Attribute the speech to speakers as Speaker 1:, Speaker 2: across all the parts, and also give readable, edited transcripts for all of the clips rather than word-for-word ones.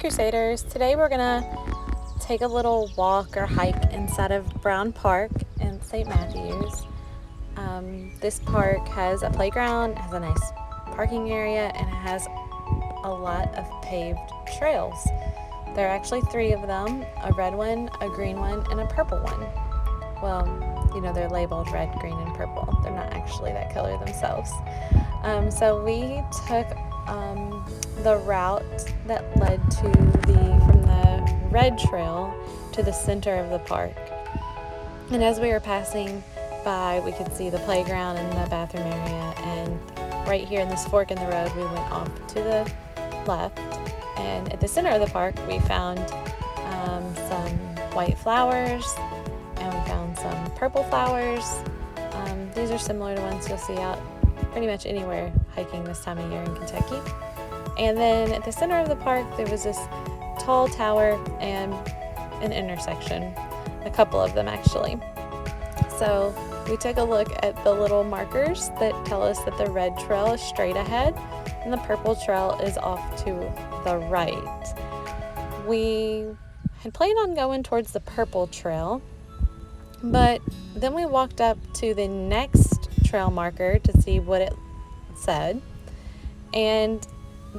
Speaker 1: Crusaders. Today we're gonna take a little walk or hike inside of Brown Park in St. Matthews. This park has a playground, has a nice parking area, and it has a lot of paved trails. There are actually 3 of them, a red one, a green one, and a purple one. Well, you know, they're labeled red, green, and purple. They're not actually that color themselves. So we took the route that led from the red trail to the center of the park. And as we were passing by, we could see the playground and the bathroom area. And right here in this fork in the road, we went off to the left. And at the center of the park, we found some white flowers, and we found some purple flowers. These are similar to ones you'll see out pretty much anywhere hiking this time of year in Kentucky. And then at the center of the park, there was this tall tower and an intersection, a couple of them actually. So we took a look at the little markers that tell us that the red trail is straight ahead and the purple trail is off to the right. We had planned on going towards the purple trail, but then we walked up to the next trail marker to see what it said, and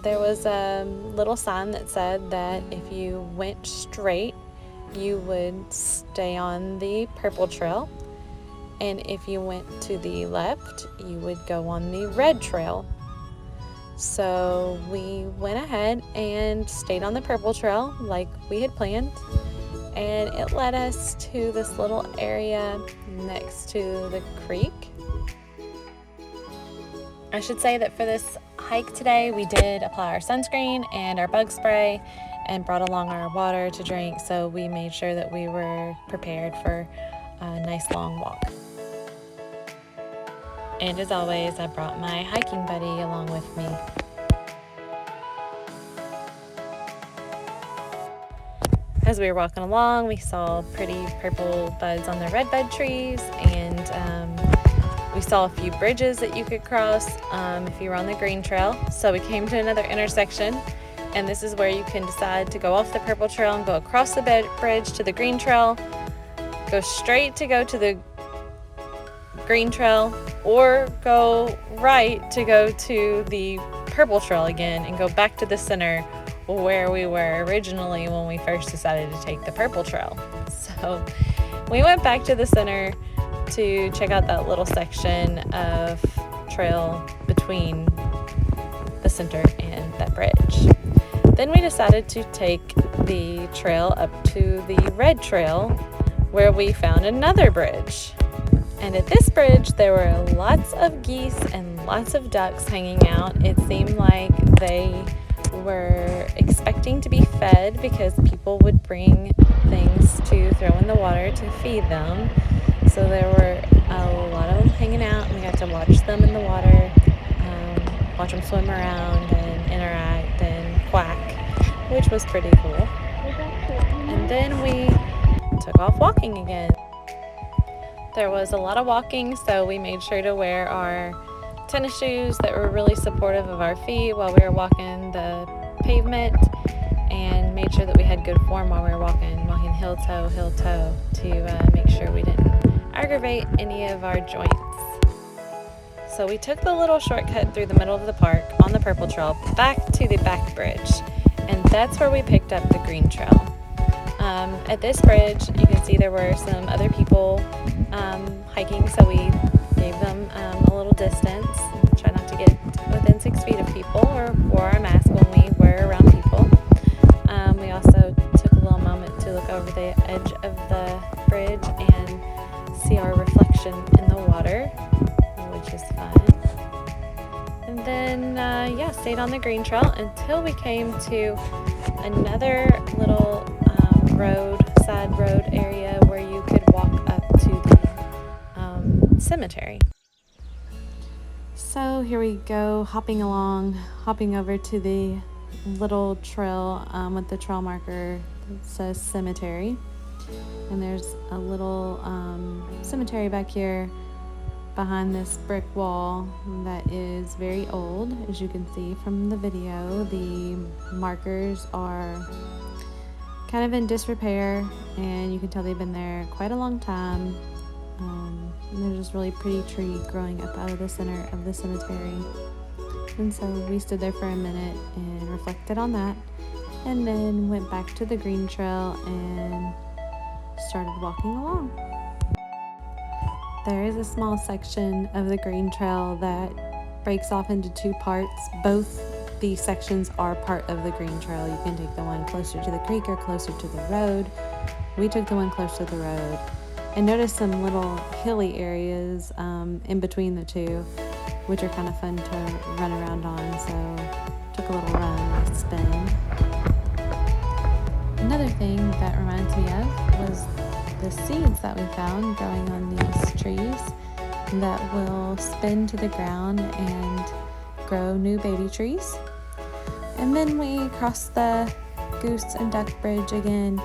Speaker 1: there was a little sign that said that if you went straight, you would stay on the purple trail, and if you went to the left, you would go on the red trail. So we went ahead and stayed on the purple trail like we had planned, and it led us to this little area next to the creek. I should say that for this hike today, we did apply our sunscreen and our bug spray and brought along our water to drink, so we made sure that we were prepared for a nice long walk. And as always, I brought my hiking buddy along with me. As we were walking along, we saw pretty purple buds on the redbud trees, and we saw a few bridges that you could cross if you were on the green trail. So we came to another intersection, and this is where you can decide to go off the purple trail and go across the bridge to the green trail, go straight to go to the green trail, or go right to go to the purple trail again and go back to the center where we were originally when we first decided to take the purple trail. So we went back to the center to check out that little section of trail between the center and that bridge. Then we decided to take the trail up to the red trail, where we found another bridge. And at this bridge, there were lots of geese and lots of ducks hanging out. It seemed like they were expecting to be fed because people would bring things to throw in the water to feed them. So there were a lot of them hanging out, and we got to watch them in the water, watch them swim around and interact and quack, which was pretty cool. And then we took off walking again. There was a lot of walking, so we made sure to wear our tennis shoes that were really supportive of our feet while we were walking the pavement, and made sure that we had good form while we were walking heel toe to make sure we didn't aggravate any of our joints. So we took the little shortcut through the middle of the park on the purple trail back to the back bridge, and that's where we picked up the green trail. At this bridge, you can see there were some other people hiking, so we gave them a little distance. Try not to get within 6 feet of people, or wore our mask when we were around people. We also took a little moment to look over the edge of the bridge and see our reflection in the water, which is fun. And then, stayed on the green trail until we came to another little side road area where you could walk up to the cemetery. So here we go, hopping over to the little trail with the trail marker that says cemetery. And there's a little cemetery back here behind this brick wall that is very old. As you can see from the video, the markers are kind of in disrepair, and you can tell they've been there quite a long time. There's this really pretty tree growing up out of the center of the cemetery. And so we stood there for a minute and reflected on that, and then went back to the green trail and started walking along. There is a small section of the green trail that breaks off into two parts. Both these sections are part of the green trail. You can take the one closer to the creek or closer to the road. We took the one close to the road, and noticed some little hilly areas in between the two, which are kind of fun to run around on. So took a little run and spin. Another thing that reminds me of was the seeds that we found growing on these trees that will spin to the ground and grow new baby trees. And then we crossed the Goose and Duck Bridge again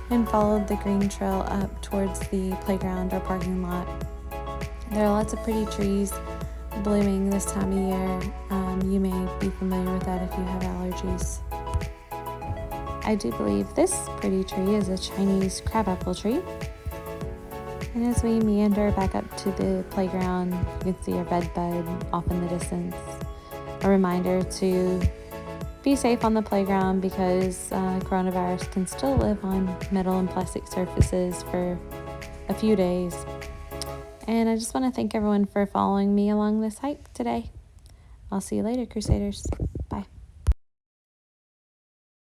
Speaker 1: and followed the green trail up towards the playground or parking lot. There are lots of pretty trees blooming this time of year. You may be familiar with that if you have allergies. I do believe this pretty tree is a Chinese crabapple tree. And as we meander back up to the playground, you can see a red bud off in the distance. A reminder to be safe on the playground, because coronavirus can still live on metal and plastic surfaces for a few days. And I just want to thank everyone for following me along this hike today. I'll see you later, Crusaders.